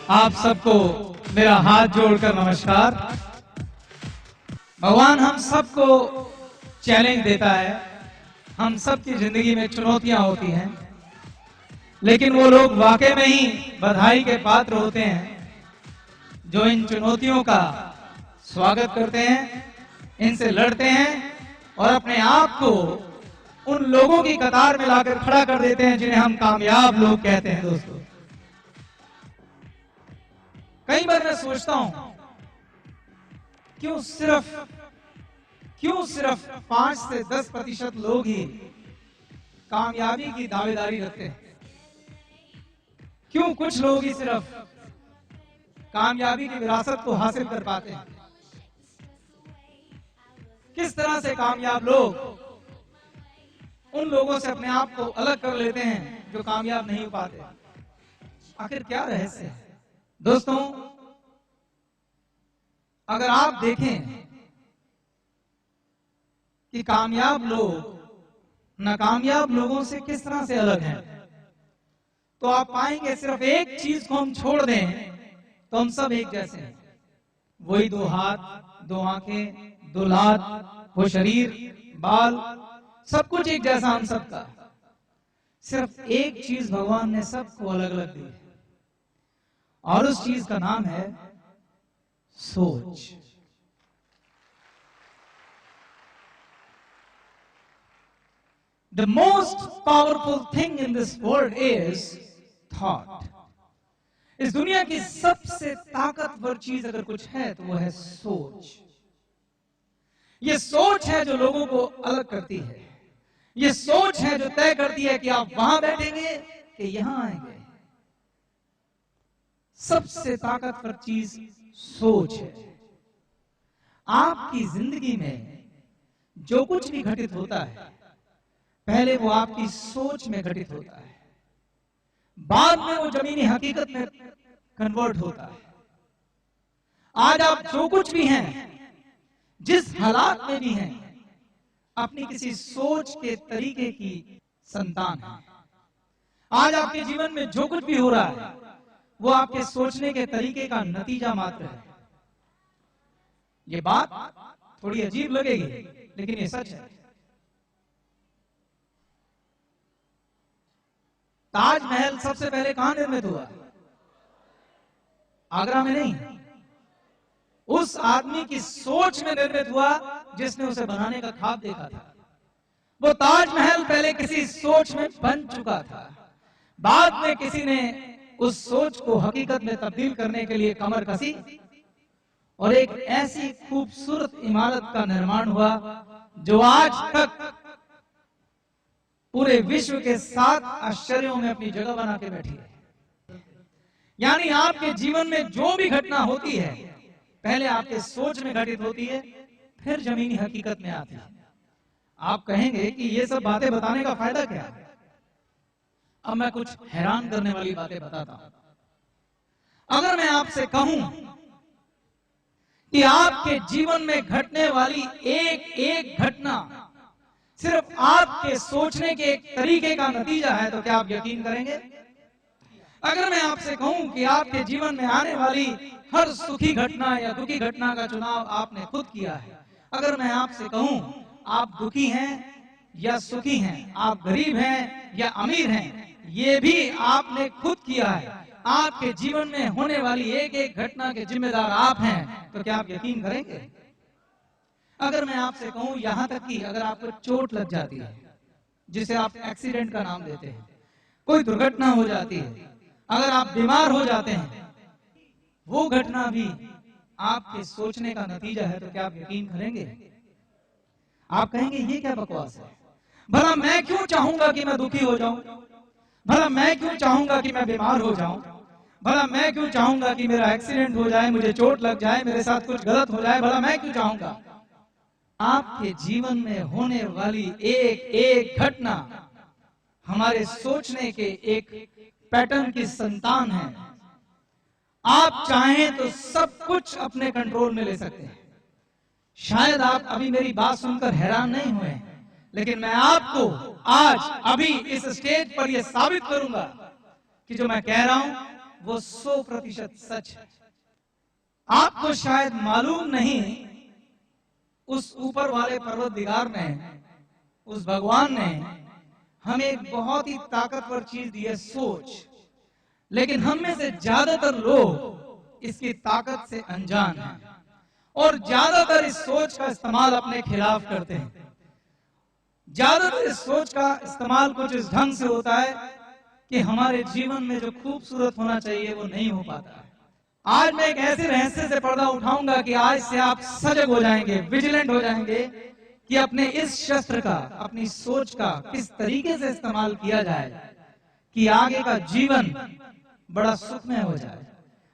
आप सबको मेरा हाथ जोड़कर नमस्कार। भगवान हम सबको चैलेंज देता है। हम सबकी जिंदगी में चुनौतियां होती हैं, लेकिन वो लोग वाकई में ही बधाई के पात्र होते हैं जो इन चुनौतियों का स्वागत करते हैं, इनसे लड़ते हैं और अपने आप को उन लोगों की कतार में लाकर खड़ा कर देते हैं जिन्हें हम कामयाब लोग कहते हैं। दोस्तों, कई बार मैं सोचता हूं क्यों सिर्फ 5 से 10% लोग ही कामयाबी की दावेदारी रखते हैं। क्यों कुछ लोग ही सिर्फ कामयाबी की विरासत को हासिल कर पाते हैं। किस तरह से कामयाब लोग उन लोगों से अपने आप को अलग कर लेते हैं जो कामयाब नहीं हो पाते। आखिर क्या रहस्य है? दोस्तों, अगर आप देखें कि कामयाब लोग नाकामयाब लोगों से किस तरह से अलग हैं, तो आप पाएंगे सिर्फ एक चीज को हम छोड़ दें तो हम सब एक जैसे हैं। वही 2 हाथ, 2 आंखें, 2 लात, वो शरीर, बाल, सब कुछ एक जैसा हम सबका। सिर्फ एक चीज भगवान ने सबको अलग अलग दी है और उस चीज का नाम है सोच। The most powerful thing in this world is thought. इस दुनिया की सबसे ताकतवर चीज अगर कुछ है तो वो है सोच। ये सोच है जो लोगों को अलग करती है। ये सोच है जो तय करती है कि आप वहां बैठेंगे कि यहां आएंगे। सबसे ताकतवर चीज सोच है। आपकी जिंदगी में जो कुछ भी घटित होता है, पहले वो आपकी सोच में घटित होता है, बाद में वो जमीनी हकीकत में कन्वर्ट होता है। आज आप जो कुछ भी हैं, जिस हालात में भी हैं, अपनी किसी सोच के तरीके की संतान है। आज आपके जीवन में जो कुछ भी हो रहा है वो आपके सोचने के तरीके का नतीजा मात्र है। ये बात थोड़ी अजीब लगेगी, लेकिन ये सच है। ताजमहल सबसे पहले कहां निर्मित हुआ? आगरा में नहीं, उस आदमी की सोच में निर्मित हुआ जिसने उसे बनाने का ख्वाब देखा था। वो ताजमहल पहले किसी सोच में बन चुका था, बाद में किसी ने उस सोच को हकीकत में तब्दील करने के लिए कमर कसी और एक ऐसी खूबसूरत इमारत का निर्माण हुआ जो आज तक पूरे विश्व के 7 आश्चर्यों में अपनी जगह बना के बैठी है। यानी आपके जीवन में जो भी घटना होती है, पहले आपके सोच में घटित होती है, फिर जमीनी हकीकत में आती है। आप कहेंगे कि ये सब बातें बताने का फायदा क्या है? अब मैं कुछ हैरान करने वाली बातें बताता हूं। अगर मैं आपसे कहूं कि आपके जीवन में घटने वाली एक एक घटना सिर्फ आपके सोचने के एक तरीके का नतीजा है, तो क्या आप यकीन करेंगे? अगर मैं आपसे कहूं कि आपके जीवन में आने वाली हर सुखी घटना या दुखी घटना का चुनाव आपने खुद किया है, अगर मैं आपसे कहूं आप दुखी हैं या सुखी हैं, आप गरीब हैं या अमीर हैं, ये भी आपने खुद किया है, आपके जीवन में होने वाली एक एक घटना के जिम्मेदार आप हैं, तो क्या आप यकीन करेंगे? अगर मैं आपसे कहूं यहां तक कि अगर आपको चोट लग जाती है, जिसे आप एक्सीडेंट का नाम देते हैं, कोई दुर्घटना हो जाती है, अगर आप बीमार हो जाते हैं, वो घटना भी आपके सोचने का नतीजा है, तो क्या आप यकीन करेंगे? आप कहेंगे ये क्या बकवास है? भला मैं क्यों चाहूंगा कि मैं दुखी हो जाऊं? भला मैं क्यों चाहूंगा कि मैं बीमार हो जाऊं? भला मैं क्यों चाहूंगा कि मेरा एक्सीडेंट हो जाए, मुझे चोट लग जाए, मेरे साथ कुछ गलत हो जाए? भला मैं क्यों चाहूंगा? आपके जीवन में होने वाली एक एक घटना हमारे सोचने के एक पैटर्न की संतान है। आप चाहें तो सब कुछ अपने कंट्रोल में ले सकते हैं। शायद आप अभी मेरी बात सुनकर हैरान नहीं हुए, लेकिन मैं आपको आज अभी इस स्टेज पर यह साबित करूंगा कि जो मैं कह रहा हूं वो 100% सच है। आपको शायद मालूम नहीं, उस ऊपर वाले परवरदिगार ने, उस भगवान ने हमें एक बहुत ही ताकतवर चीज दी है, सोच। लेकिन हम में से ज्यादातर लोग इसकी ताकत से अनजान हैं और ज्यादातर इस सोच का इस्तेमाल अपने खिलाफ करते हैं। ज्यादातर इस सोच का इस्तेमाल कुछ इस ढंग से होता है कि हमारे जीवन में जो खूबसूरत होना चाहिए वो नहीं हो पाता है। आज मैं एक ऐसे रहस्य से पर्दा उठाऊंगा कि आज से आप सजग हो जाएंगे, विजिलेंट हो जाएंगे कि अपने इस शस्त्र का, अपनी सोच का किस तरीके से इस्तेमाल किया जाए कि आगे का जीवन बड़ा सुखमय हो जाए,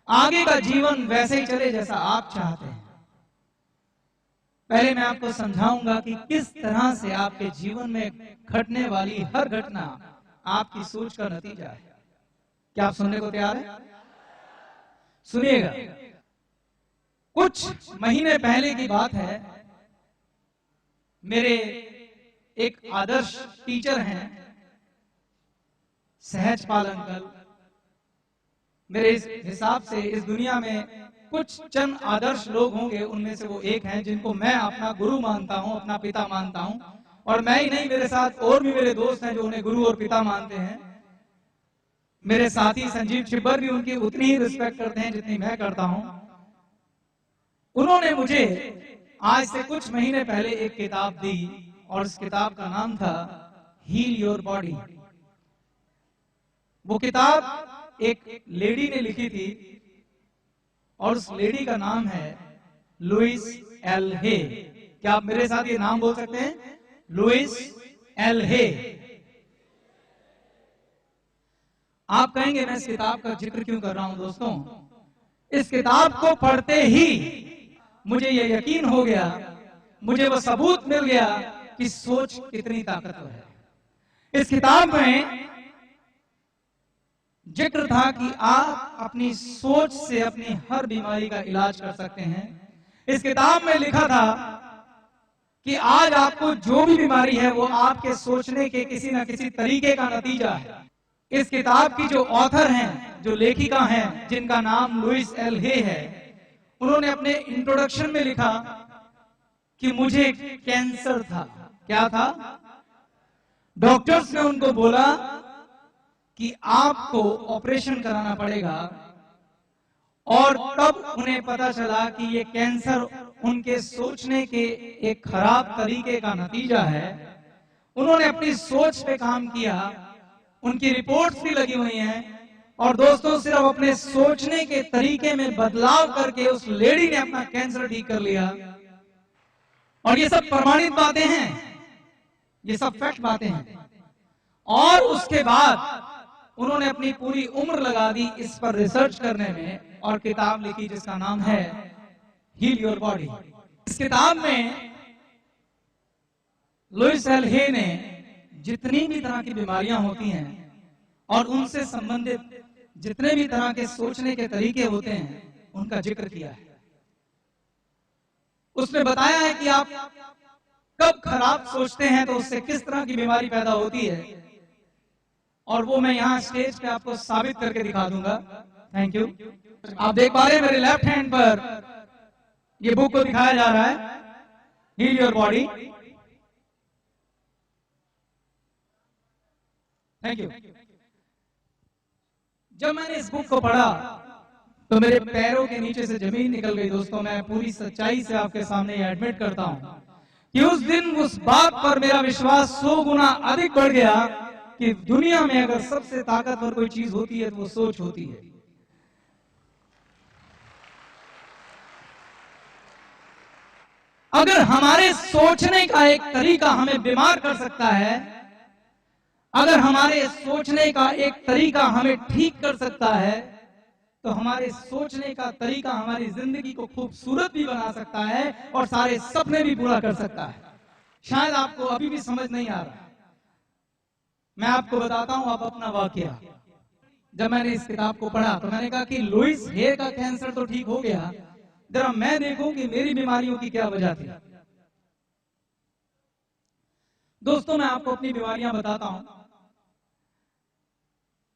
आगे का जीवन वैसे ही चले जैसा आप चाहते हैं। पहले मैं आपको समझाऊंगा कि किस तरह से आपके जीवन में घटने वाली हर घटना आपकी सोच का नतीजा है। क्या आप सुनने को तैयार हैं? सुनिएगा। कुछ महीने पहले की बात है, मेरे एक आदर्श टीचर हैं सहजपाल अंकल। मेरे हिसाब से इस दुनिया में कुछ चंद आदर्श लोग होंगे, उनमें से वो एक हैं जिनको मैं अपना गुरु मानता हूं, अपना पिता मानता हूं। और मैं ही नहीं, मेरे साथ और भी मेरे दोस्त हैं जो उन्हें गुरु और पिता मानते हैं। मेरे साथी संजीव छिब्बर भी उनकी उतनी ही रिस्पेक्ट करते हैं जितनी मैं करता हूं। उन्होंने मुझे आज से कुछ महीने पहले एक किताब दी और उस किताब का नाम था हील योर बॉडी। वो किताब एक लेडी ने लिखी थी और उस लेडी का नाम है लुइस एल हे। क्या आप मेरे साथ ये नाम बोल सकते हैं? लुइस एल हे। आप कहेंगे मैं इस किताब का जिक्र क्यों कर रहा हूं? दोस्तों, इस किताब को पढ़ते ही मुझे यह यकीन हो गया, मुझे वो सबूत मिल गया कि सोच कितनी ताकतवर है। इस किताब में जिक्र था कि आप अपनी सोच से अपनी हर बीमारी का इलाज कर सकते हैं। इस किताब में लिखा था कि आज आपको जो भी बीमारी है वो आपके सोचने के किसी न किसी तरीके का नतीजा है। इस किताब की जो ऑथर हैं, जो लेखिका हैं, जिनका नाम लुइस एल हे है, उन्होंने अपने इंट्रोडक्शन में लिखा कि मुझे कैंसर था। क्या था? डॉक्टर्स ने उनको बोला कि आपको ऑपरेशन कराना पड़ेगा और तब उन्हें पता चला कि ये कैंसर उनके सोचने के एक खराब तरीके का नतीजा है। उन्होंने अपनी सोच पे काम किया, उनकी रिपोर्ट्स भी लगी हुई हैं और दोस्तों सिर्फ अपने सोचने के तरीके में बदलाव करके उस लेडी ने अपना कैंसर ठीक कर लिया। और ये सब प्रमाणित बातें हैं, ये सब फैक्ट बातें हैं। और उसके बाद उन्होंने अपनी पूरी उम्र लगा दी इस पर रिसर्च करने में और किताब लिखी जिसका नाम है हील योर बॉडी। इस किताब में लुइस एल हे ने जितनी भी तरह की बीमारियां होती हैं और उनसे संबंधित जितने भी तरह के सोचने के तरीके होते हैं उनका जिक्र किया है। उसने बताया है कि आप कब खराब सोचते हैं तो उससे किस तरह की बीमारी पैदा होती है, और वो मैं यहां स्टेज पे आपको साबित करके दिखा दूंगा। Thank you. आप देख पा रहे हैं मेरे लेफ्ट हैंड पर ये बुक को दिखाया जा रहा है, heal your body. Thank you. जब मैंने इस बुक को पढ़ा तो मेरे पैरों के नीचे से जमीन निकल गई। दोस्तों, मैं पूरी सच्चाई से आपके सामने ये एडमिट करता हूं कि उस दिन उस बात पर मेरा विश्वास 100 गुना अधिक बढ़ गया कि दुनिया में अगर सबसे ताकतवर कोई चीज होती है तो वो सोच होती है। अगर हमारे सोचने का एक तरीका हमें बीमार कर सकता है, अगर हमारे सोचने का एक तरीका हमें ठीक कर सकता है, तो हमारे सोचने का तरीका हमारी जिंदगी को खूबसूरत भी बना सकता है और सारे सपने भी पूरा कर सकता है। शायद आपको अभी भी समझ नहीं आ रहा। मैं आपको बताता हूं अब अपना वाकया। जब मैंने इस किताब को पढ़ा तो मैंने कहा कि लुइस हे का कैंसर तो ठीक हो गया, जरा मैं देखूं कि मेरी बीमारियों की क्या वजह थी। दोस्तों, मैं आपको अपनी बीमारियां बताता हूं।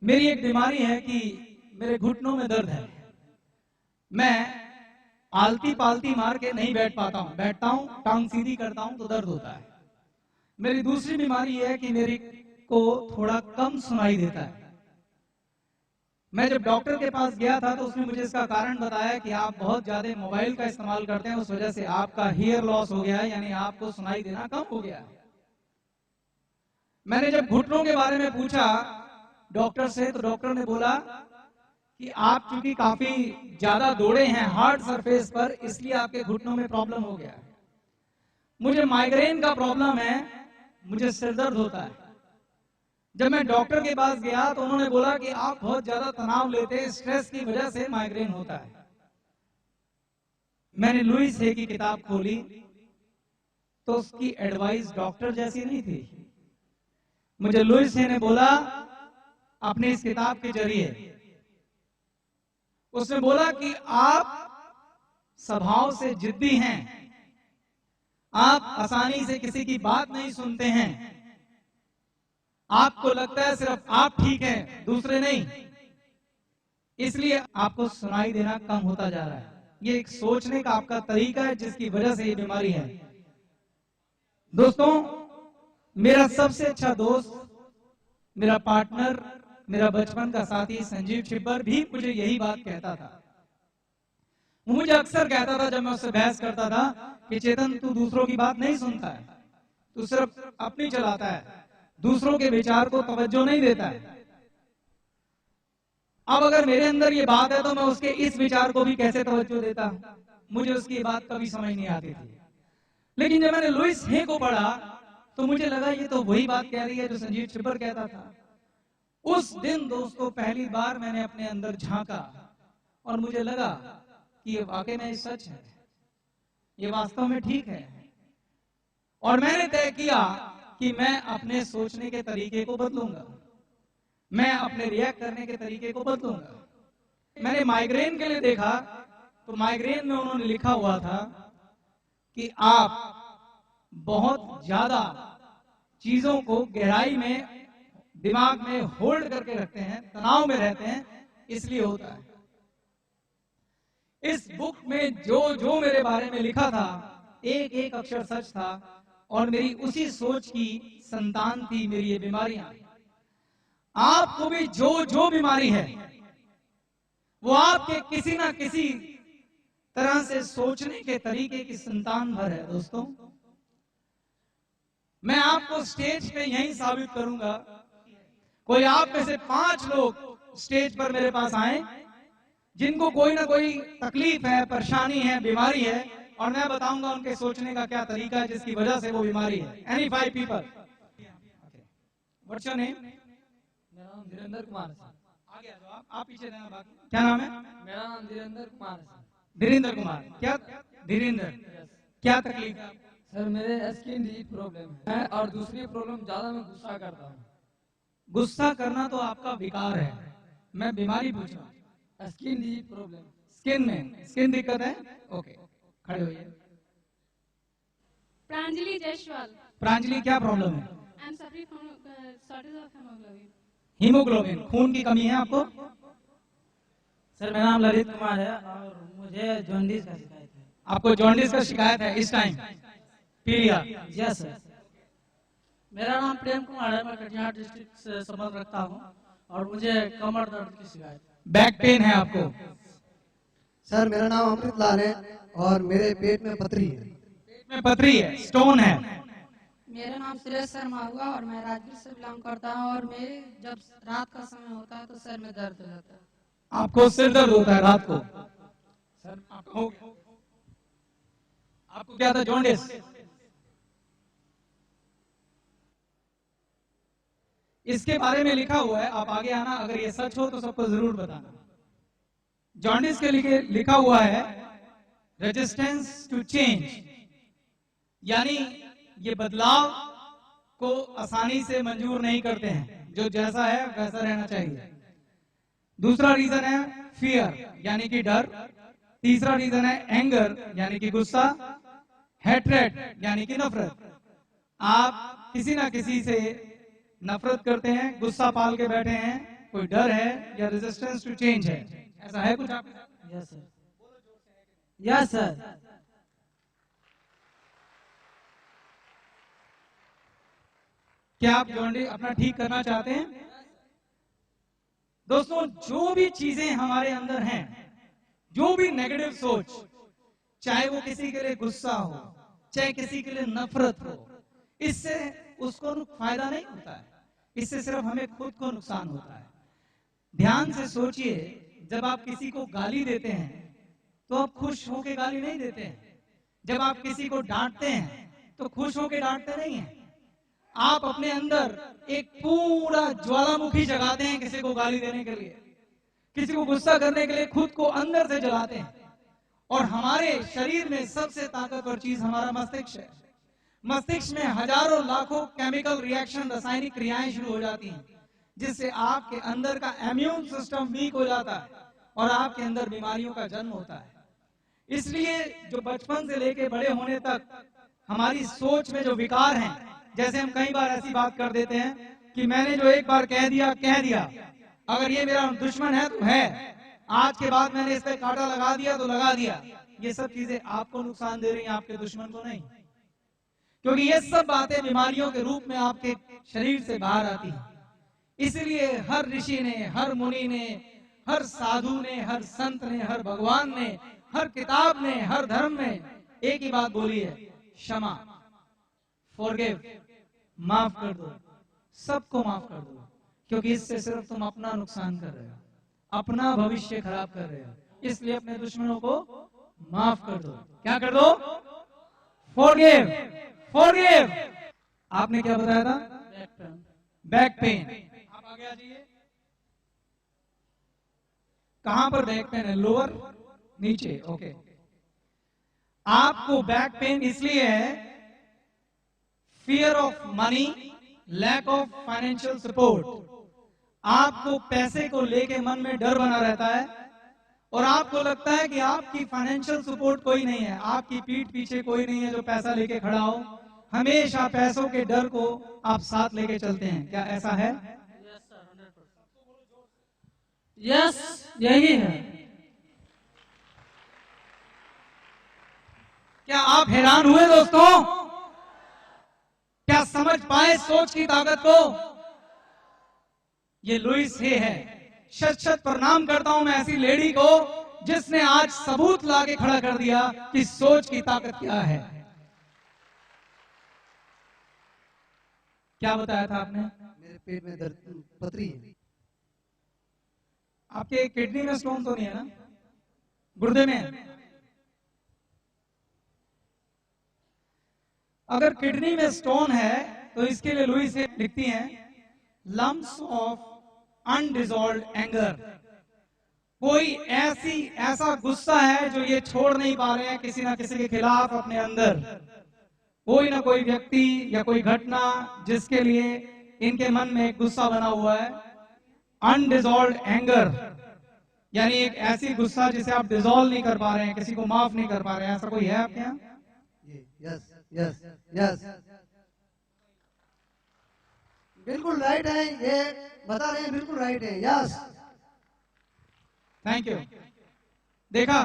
मेरी एक बीमारी है कि मेरे घुटनों में दर्द है, मैं आलती पालती मार के नहीं बैठ पाता हूं, बैठता हूं टांग सीधी करता हूं तो दर्द होता है। मेरी दूसरी बीमारी है कि मेरी को थोड़ा कम सुनाई देता है। मैं जब डॉक्टर के पास गया था तो उसने मुझे इसका कारण बताया कि आप बहुत ज्यादा मोबाइल का इस्तेमाल करते हैं, उस वजह से आपका हियर लॉस हो गया है, यानी आपको सुनाई देना कम हो गया है। मैंने जब घुटनों के बारे में पूछा डॉक्टर से तो डॉक्टर ने बोला कि आप चूंकि काफी ज्यादा दौड़े हैं हार्ड सरफेस पर, इसलिए आपके घुटनों में प्रॉब्लम हो गया है। मुझे माइग्रेन का प्रॉब्लम है, मुझे सिरदर्द होता है। जब मैं डॉक्टर के पास गया तो उन्होंने बोला कि आप बहुत ज्यादा तनाव लेते हैं, स्ट्रेस की वजह से माइग्रेन होता है। मैंने लुईस हे की किताब खोली तो उसकी एडवाइस डॉक्टर जैसी नहीं थी। मुझे लुईस हे ने बोला अपनी इस किताब के जरिए, उसने बोला कि आप स्वभाव से जिद्दी हैं, आप आसानी से किसी की बात नहीं सुनते हैं, आपको लगता है सिर्फ आप ठीक हैं दूसरे नहीं, इसलिए आपको सुनाई देना कम होता जा रहा है। ये एक सोचने का आपका तरीका है जिसकी वजह से ये बीमारी है। दोस्तों, मेरा सबसे अच्छा दोस्त, मेरा पार्टनर, मेरा बचपन का साथी संजीव छिब्बर भी मुझे यही बात कहता था। वो मुझे अक्सर कहता था जब मैं उससे बहस करता था कि चेतन तू दूसरों की बात नहीं सुनता है, तू सिर्फ अपनी चलाता है, दूसरों के विचार को तवज्जो नहीं देता है। अब अगर मेरे अंदर ये बात है तो मैं उसके इस विचार को भी कैसे तवज्जो देता? मुझे उसकी बात कभी समझ नहीं आती थी। लेकिन जब मैंने लुईस हे को पढ़ा तो मुझे लगा ये तो वही बात कह रही है जो संजीव छिब्बर कहता था। उस दिन दोस्तों पहली बार मैंने अपने अंदर झांका और मुझे लगा कि ये वाकई में सच है, ये वास्तव में ठीक है। और मैंने तय किया कि मैं अपने सोचने के तरीके को बदलूंगा, मैं अपने रिएक्ट करने के तरीके को बदलूंगा। मैंने माइग्रेन के लिए देखा तो माइग्रेन में उन्होंने लिखा हुआ था कि आप बहुत ज्यादा चीजों को गहराई में दिमाग में होल्ड करके रखते हैं, तनाव में रहते हैं, इसलिए होता है। इस बुक में जो जो मेरे बारे में लिखा था एक एक अक्षर सच था और मेरी उसी सोच की संतान थी मेरी ये बीमारियां। आपको भी जो जो बीमारी है वो आपके किसी ना किसी तरह से सोचने के तरीके की संतान भर है। दोस्तों, मैं आपको स्टेज पे यही साबित करूंगा। कोई आप में से 5 लोग स्टेज पर मेरे पास आए जिनको कोई ना कोई तकलीफ है, परेशानी है, बीमारी है, और मैं बताऊंगा उनके सोचने का क्या तरीका है जिसकी वजह से वो बीमारी है। Any 5 people? What's your name? मेरा नाम धीरेंद्र कुमार है। आगे आ जाओ, आप पीछे रहना। बाकी क्या नाम है? मेरा नाम धीरेंद्र कुमार है। धीरेंद्र कुमार। क्या धीरेंद्र, क्या तकलीफ है? सर मेरे स्किन डिजीज प्रॉब्लम है और दूसरी प्रॉब्लम ज्यादा मैं गुस्सा करता हूँ। गुस्सा करना तो आपका विकार है, मैं बीमारी पूछ रहा हूँ। Skin disease problem. स्किन में स्किन दिक्कत है? ओके, खड़े होइए। प्रांजलि जायसवाल। प्रांजलि, क्या प्रॉब्लम है? I am suffering from shortage of haemoglobin. Haemoglobin, खून की कमी है आपको? सर मेरा नाम ललित कुमार है और मुझे जॉन्डिस का शिकायत है। आपको जॉन्डिस का शिकायत है इस टाइम? पीलिया? Yes sir. मेरा नाम प्रेम कुमार है, मैं कटिहार डिस्ट्रिक्ट से संबंध रखता हूँ और मुझे कमर दर्द की शिकायत है। बैक पेन है आपको? सर मेरा नाम अमृत लाल है और मेरे पेट में पथरी है। पेट में पथरी है, स्टोन है? मेरा नाम सुरेश शर्मा हुआ और मैं राजगीर से बिलोंग करता हूँ और मेरे जब रात का समय होता है तो सर में दर्द हो जाता है। आपको सिर दर्द होता है रात को? सर आपको क्या था? जॉन्डिस? इसके बारे में लिखा हुआ है, आप आगे आना, अगर ये सच हो तो सबको जरूर बताना। जॉन्डिस के लिए लिखा हुआ है रेजिस्टेंस टू चेंज, यानी ये बदलाव को आसानी से मंजूर नहीं करते हैं, जो जैसा है वैसा रहना चाहिए। दूसरा रीजन है फियर, यानी कि डर। तीसरा रीजन है एंगर, यानी कि गुस्सा। हेट्रेड, यानी कि नफरत। आप किसी ना किसी से नफरत करते हैं, गुस्सा पाल के बैठे हैं, कोई डर है या रेजिस्टेंस टू चेंज है, ऐसा है कुछ आप? Yes sir, yes sir. क्या आप जॉन्डी अपना ठीक करना चाहते हैं? दोस्तों, जो भी चीजें हमारे अंदर हैं, जो भी नेगेटिव सोच, चाहे वो किसी के लिए गुस्सा हो, चाहे किसी के लिए नफरत हो, इससे उसको फायदा नहीं होता है, इससे सिर्फ हमें खुद को नुकसान होता है। ध्यान से सोचिए, जब आप किसी को गाली देते हैं तो आप खुश होकर गाली नहीं देते हैं। जब आप किसी को डांटते हैं तो खुश होकर डांटते नहीं हैं। आप अपने अंदर एक पूरा ज्वालामुखी जगाते हैं किसी को गाली देने के लिए, किसी को गुस्सा करने के लिए खुद को अंदर से जलाते हैं। और हमारे शरीर में सबसे ताकतवर चीज हमारा मस्तिष्क है। मस्तिष्क में हजारों लाखों केमिकल रिएक्शन, रासायनिक क्रियाएं शुरू हो जाती हैं, जिससे आपके अंदर का इम्यून सिस्टम वीक हो जाता है और आपके अंदर बीमारियों का जन्म होता है। इसलिए जो बचपन से लेके बड़े होने तक हमारी सोच में जो विकार हैं, जैसे हम कई बार ऐसी बात कर देते हैं कि मैंने जो एक बार कह दिया, अगर ये मेरा दुश्मन है तो है, आज के बाद मैंने इस पे कांटा लगा दिया तो लगा दिया। ये सब चीजें आपको नुकसान दे रही हैं, आपके दुश्मन को नहीं, क्योंकि ये सब बातें बीमारियों के रूप में आपके शरीर से बाहर आती हैं। इसलिए हर ऋषि ने, हर मुनि ने, हर साधु ने, हर संत ने, हर भगवान ने, हर किताब ने, हर धर्म ने एक ही बात बोली है, क्षमा, फॉरगिव, माफ कर दो, सबको माफ कर दो, क्योंकि इससे सिर्फ तुम अपना नुकसान कर रहे हो, अपना भविष्य खराब कर रहे हो। इसलिए अपने दुश्मनों को माफ कर दो। क्या कर दो? Forgive, forgive. आपने क्या बताया था? Back pain. Back pain. आप आगे आ जाइए। कहां पर बैक पेन है? लोअर, नीचे? ओके। आपको बैक पेन इसलिए है, fear of money, lack of financial support. आपको पैसे को लेके मन में डर बना रहता है और आपको लगता है कि आपकी फाइनेंशियल सपोर्ट कोई नहीं है, आपकी पीठ पीछे कोई नहीं है जो पैसा लेके खड़ा हो। हमेशा पैसों के डर को आप साथ लेके चलते हैं। क्या ऐसा है? Yes sir, 100%। यस, यही है। क्या आप हैरान हुए दोस्तों? क्या समझ पाए सोच की ताकत को? ये लुइस हे है। शत शत प्रणाम करता हूं मैं ऐसी लेडी को जिसने आज सबूत लाके खड़ा कर दिया कि सोच की ताकत क्या है। क्या बताया था आपने? मेरे पेट में दर्द, पथरी है। आपके किडनी में स्टोन तो नहीं है ना? गुर्दे में है? अगर किडनी में स्टोन है तो इसके लिए लुइस हे लिखती हैं, लम्प्स ऑफ अनडिजॉल्व्ड एंगर। कोई ऐसा गुस्सा है जो ये छोड़ नहीं पा रहे हैं किसी ना किसी के खिलाफ अपने अंदर। कोई ना कोई व्यक्ति या कोई घटना जिसके लिए इनके मन में एक गुस्सा बना हुआ है। अनडिजॉल्व्ड एंगर यानी एक ऐसी गुस्सा जिसे आप डिजॉल्व नहीं कर पा रहे हैं, किसी को माफ नहीं कर पा रहे हैं। ऐसा कोई है आपके यहाँ? यस यस यस, बिल्कुल राइट है, ये बता रहे हैं, बिल्कुल राइट है। Yes, thank you. देखा,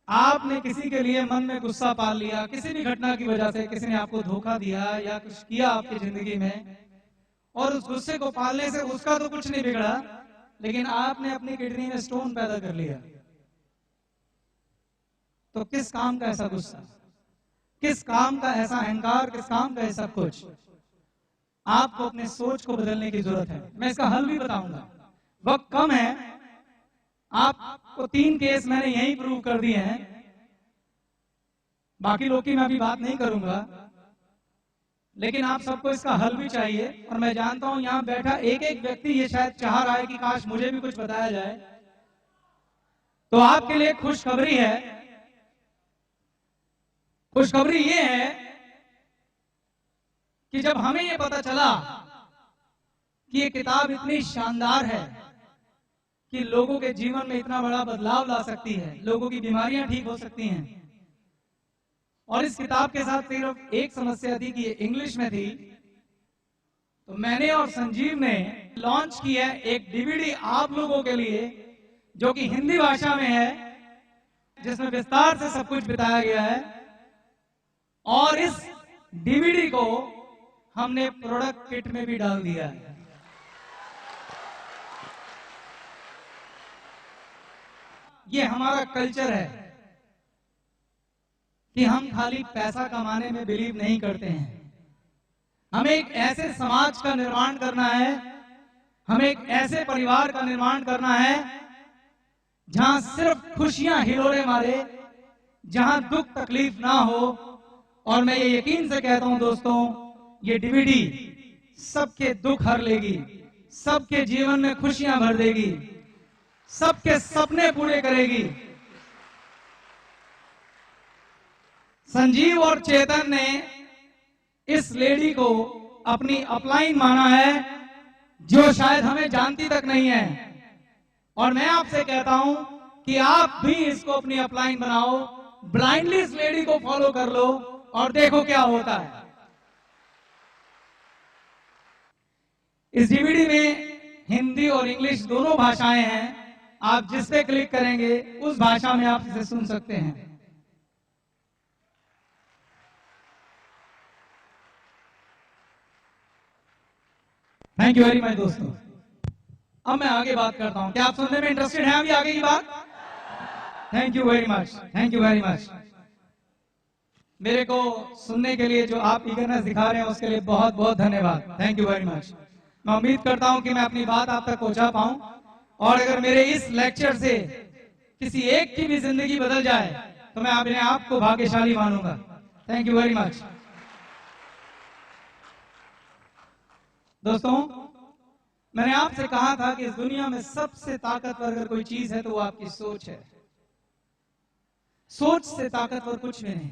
आपने किसी के लिए मन में गुस्सा पाल लिया, किसी भी घटना की वजह से किसी ने आपको धोखा दिया या कुछ किया आपकी जिंदगी में, और उस गुस्से को पालने से उसका तो कुछ नहीं बिगड़ा, लेकिन आपने अपनी किडनी में स्टोन पैदा कर लिया। तो किस काम का ऐसा गुस्सा, किस काम का ऐसा अहंकार, किस काम का ऐसा कुछ? आपको अपने सोच को बदलने की जरूरत है। मैं इसका हल भी बताऊंगा, वक्त कम है। आपको 3 केस मैंने यही प्रूव कर दिए हैं, बाकी लोग की मैं अभी बात नहीं करूंगा, लेकिन आप सबको इसका हल भी चाहिए। और मैं जानता हूं यहां बैठा एक एक व्यक्ति ये शायद चाह रहा है कि काश मुझे भी कुछ बताया जाए। तो आपके लिए खुशखबरी है। खुशखबरी ये है कि जब हमें ये पता चला कि ये किताब इतनी शानदार है कि लोगों के जीवन में इतना बड़ा बदलाव ला सकती है, लोगों की बीमारियां ठीक हो सकती हैं, और इस किताब के साथ सिर्फ एक समस्या थी कि ये इंग्लिश में थी, तो मैंने और संजीव ने लॉन्च किया है एक डीवीडी आप लोगों के लिए, जो कि हिंदी भाषा में है, जिसमें विस्तार से सब कुछ बताया गया है। और इस डीवीडी को हमने प्रोडक्ट किट में भी डाल दिया है। ये हमारा कल्चर है कि हम खाली पैसा कमाने में बिलीव नहीं करते हैं। हमें एक ऐसे समाज का निर्माण करना है, हमें एक ऐसे परिवार का निर्माण करना है जहां सिर्फ खुशियां हिलोरे मारे, जहां दुख तकलीफ ना हो। और मैं ये यकीन से कहता हूं दोस्तों, ये डीवीडी सबके दुख हर लेगी, सबके जीवन में खुशियां भर देगी, सबके सपने पूरे करेगी। संजीव और चेतन ने इस लेडी को अपनी अपलाइन माना है, जो शायद हमें जानती तक नहीं है। और मैं आपसे कहता हूं कि आप भी इसको अपनी अपलाइन बनाओ, ब्लाइंडली इस लेडी को फॉलो कर लो और देखो क्या होता है। इस डीवीडी में हिंदी और इंग्लिश दोनों भाषाएं हैं। आप जिस पे क्लिक करेंगे उस भाषा में आप इसे सुन सकते हैं। थैंक यू वेरी मच दोस्तों। अब मैं आगे बात करता हूं। क्या आप सुनने में इंटरेस्टेड हैं अभी आगे की बात? Thank you very much, thank you very much. मेरे को सुनने के लिए जो आप ईगरनेस दिखा रहे हैं उसके लिए बहुत बहुत धन्यवाद। Thank you very much. मैं उम्मीद करता हूं कि मैं अपनी बात आप तक पहुंचा पाऊं, और अगर मेरे इस लेक्चर से किसी एक की भी जिंदगी बदल जाए तो मैं अपने आप को भाग्यशाली मानूंगा। Thank you very much. दोस्तों, मैंने आपसे कहा था कि इस दुनिया में सबसे ताकतवर अगर कोई चीज है तो वो आपकी सोच है। सोच से ताकतवर कुछ भी नहीं।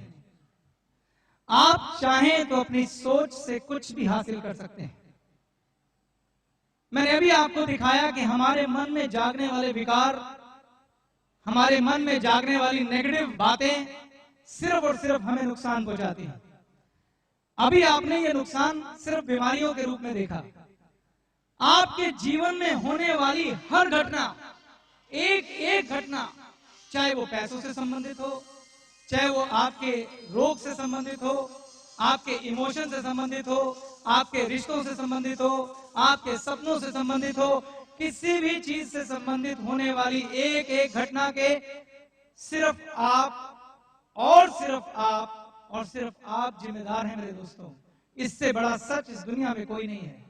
आप चाहें तो अपनी सोच से कुछ भी हासिल कर सकते हैं। मैंने अभी आपको दिखाया कि हमारे मन में जागने वाले विकार, हमारे मन में जागने वाली नेगेटिव बातें सिर्फ और सिर्फ हमें नुकसान पहुंचाती हैं। अभी आपने ये नुकसान सिर्फ बीमारियों के रूप में देखा। आपके जीवन में होने वाली हर घटना, एक एक घटना, चाहे वो पैसों से संबंधित हो, चाहे वो आपके रोग से संबंधित हो, आपके इमोशन से संबंधित हो, आपके रिश्तों से संबंधित हो, आपके सपनों से संबंधित हो, किसी भी चीज से संबंधित होने वाली एक एक घटना के सिर्फ आप और सिर्फ आप और सिर्फ आप जिम्मेदार हैं मेरे दोस्तों। इससे बड़ा सच इस दुनिया में कोई नहीं है।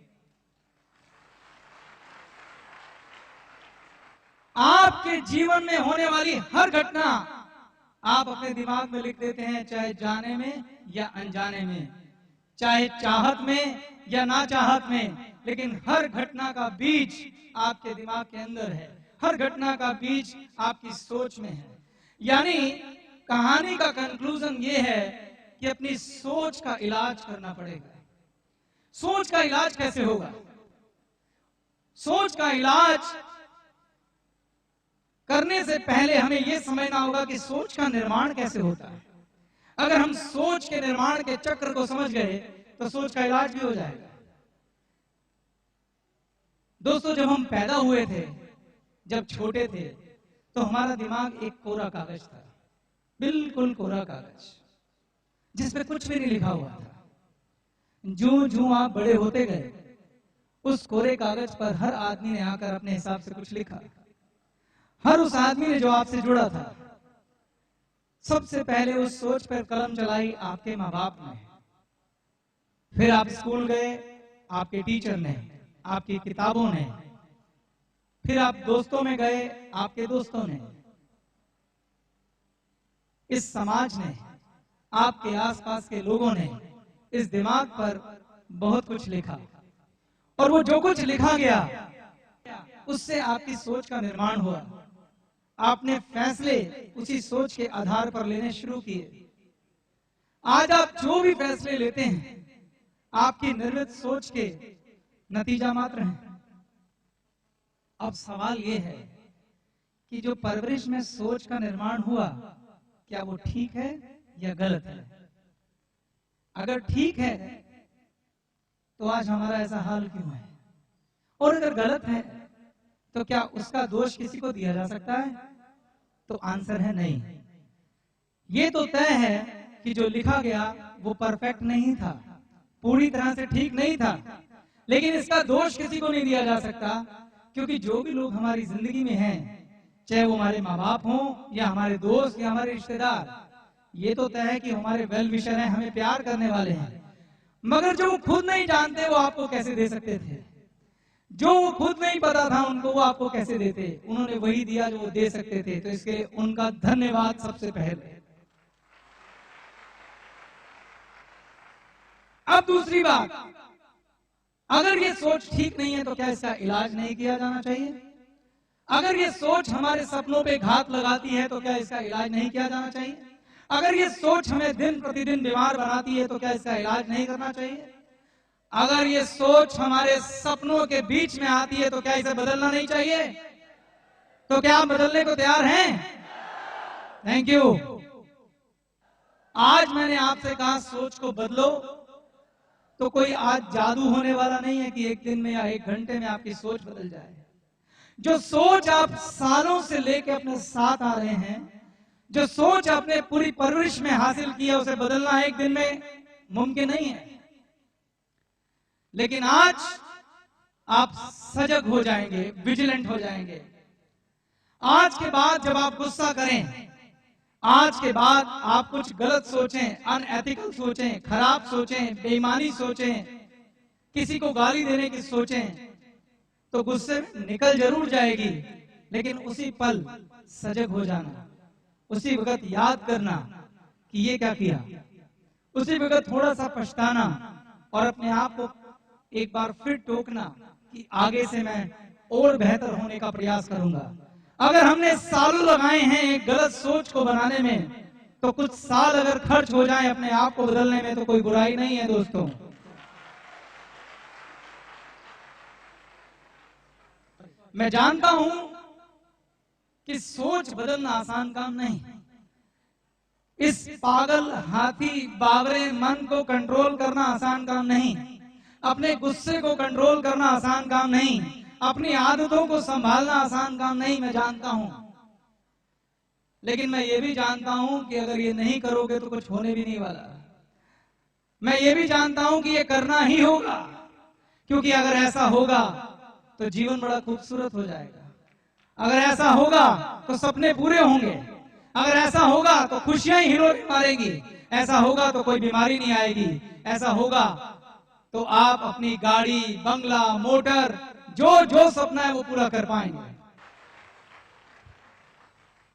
आपके जीवन में होने वाली हर घटना आप अपने दिमाग में लिख देते हैं, चाहे जाने में या अनजाने में, चाहे चाहत में या ना चाहत में, लेकिन हर घटना का बीज आपके दिमाग के अंदर है। हर घटना का बीज आपकी सोच में है। यानी कहानी का कंक्लूजन ये है कि अपनी सोच का इलाज करना पड़ेगा। सोच का इलाज कैसे होगा? सोच का इलाज करने से पहले हमें यह समझना होगा कि सोच का निर्माण कैसे होता है। अगर हम सोच के निर्माण के चक्र को समझ गए तो सोच का इलाज भी हो जाएगा। दोस्तों, जब हम पैदा हुए थे, जब छोटे थे, तो हमारा दिमाग एक कोरा कागज था, बिल्कुल कोरा कागज, जिसमें कुछ भी नहीं लिखा हुआ था। जो जो आप बड़े होते गए, उस कोरे कागज पर हर आदमी ने आकर अपने हिसाब से कुछ लिखा। हर उस आदमी ने जो आपसे जुड़ा था, सबसे पहले उस सोच पर कलम चलाई आपके माँ बाप ने। फिर आप स्कूल गए, आपके टीचर ने, आपकी किताबों ने। फिर आप दोस्तों में गए, आपके दोस्तों ने। इस समाज ने, आपके आसपास के लोगों ने इस दिमाग पर बहुत कुछ लिखा, और वो जो कुछ लिखा गया उससे आपकी सोच का निर्माण हुआ। आपने फैसले उसी सोच के आधार पर लेने शुरू किए। आज आप जो भी फैसले लेते हैं आपकी निर्मित सोच के नतीजा मात्र हैं। अब सवाल यह है कि जो परवरिश में सोच का निर्माण हुआ, क्या वो ठीक है या गलत है? अगर ठीक है तो आज हमारा ऐसा हाल क्यों है? और अगर गलत है तो क्या उसका दोष किसी को दिया जा सकता है? तो आंसर है नहीं। ये तो तय है कि जो लिखा गया वो परफेक्ट नहीं था, पूरी तरह से ठीक नहीं था, लेकिन इसका दोष किसी को नहीं दिया जा सकता, क्योंकि जो भी लोग हमारी जिंदगी में हैं, चाहे वो हमारे माँ बाप हों या हमारे दोस्त या हमारे रिश्तेदार, ये तो तय है कि हमारे वेल विशर हैं, हमें प्यार करने वाले हैं। मगर जो वो खुद नहीं जानते वो आपको कैसे दे सकते थे? जो वो खुद नहीं पता था उनको, वो आपको कैसे देते? उन्होंने वही दिया जो वो दे सकते थे, तो इसके उनका धन्यवाद सबसे पहले। अब दूसरी बात, अगर ये सोच ठीक नहीं है तो क्या इसका इलाज नहीं किया जाना चाहिए? अगर ये सोच हमारे सपनों पे घात लगाती है तो क्या इसका इलाज नहीं किया जाना चाहिए? अगर ये सोच हमें दिन प्रतिदिन बीमार बनाती है तो क्या इसका इलाज नहीं करना चाहिए? अगर ये सोच हमारे सपनों के बीच में आती है तो क्या इसे बदलना नहीं चाहिए? तो क्या आप बदलने को तैयार हैं? Thank you. आज मैंने आपसे कहा सोच को बदलो, तो कोई आज जादू होने वाला नहीं है कि एक दिन में या एक घंटे में आपकी सोच बदल जाए। जो सोच आप सालों से लेके अपने साथ आ रहे हैं, जो सोच आपने पूरी परवरिश में हासिल की है, उसे बदलना एक दिन में मुमकिन नहीं है। लेकिन आज आप सजग हो जाएंगे, विजिलेंट हो जाएंगे। आज के बाद जब आप गुस्सा करें, आज के बाद आप कुछ गलत सोचें, अनएथिकल सोचें, खराब सोचें, बेईमानी सोचें, किसी को गाली देने की सोचें, तो गुस्से में निकल जरूर जाएगी, लेकिन उसी पल सजग हो जाना, उसी वक्त याद करना कि ये क्या किया, उसी वक्त थोड़ा सा पछताना और अपने आप को एक बार फिर टोकना कि आगे से मैं और बेहतर होने का प्रयास करूंगा। अगर हमने सालों लगाए हैं एक गलत सोच को बनाने में, तो कुछ साल अगर खर्च हो जाए अपने आप को बदलने में तो कोई बुराई नहीं है दोस्तों। मैं जानता हूं कि सोच बदलना आसान काम नहीं। इस पागल हाथी बावरे मन को कंट्रोल करना आसान काम नहीं, अपने गुस्से को कंट्रोल करना आसान काम नहीं, अपनी आदतों को संभालना आसान काम नहीं, मैं जानता हूं। लेकिन मैं ये भी जानता हूं कि अगर ये नहीं करोगे तो कुछ होने भी नहीं वाला। मैं ये भी जानता हूं कि ये करना ही होगा, क्योंकि अगर ऐसा होगा तो जीवन बड़ा खूबसूरत हो जाएगा। अगर ऐसा होगा तो सपने पूरे होंगे। अगर ऐसा होगा तो खुशियां ही हिलोरे मारेंगी। ऐसा होगा तो कोई बीमारी नहीं आएगी। ऐसा होगा तो आप अपनी गाड़ी, बंगला, मोटर, जो सपना है वो पूरा कर पाएंगे।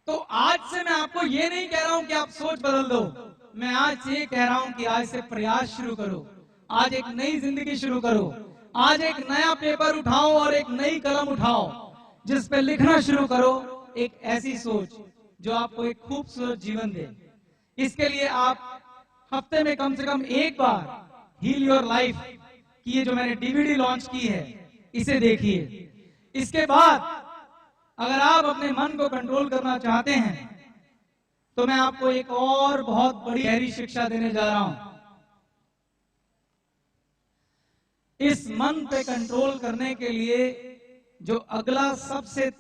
तो आज से मैं आपको ये नहीं कह रहा हूं कि आप सोच बदल दो, मैं आज से ये कह रहा हूं कि आज से प्रयास शुरू करो। आज एक नई जिंदगी शुरू करो। आज एक नया पेपर उठाओ और एक नई कलम उठाओ, जिस पे लिखना शुरू करो एक ऐसी सोच जो आपको एक खूबसूरत जीवन दे। इसके लिए आप हफ्ते में कम से कम एक बार हील योर लाइफ की ये जो मैंने डीवीडी लॉन्च की है, इसे देखिए। इसके बाद अगर आप अपने मन को कंट्रोल करना चाहते हैं तो मैं आपको एक और बहुत बड़ी गहरी शिक्षा देने जा रहा हूं। इस मन पे कंट्रोल करने के लिए जो अगला सबसे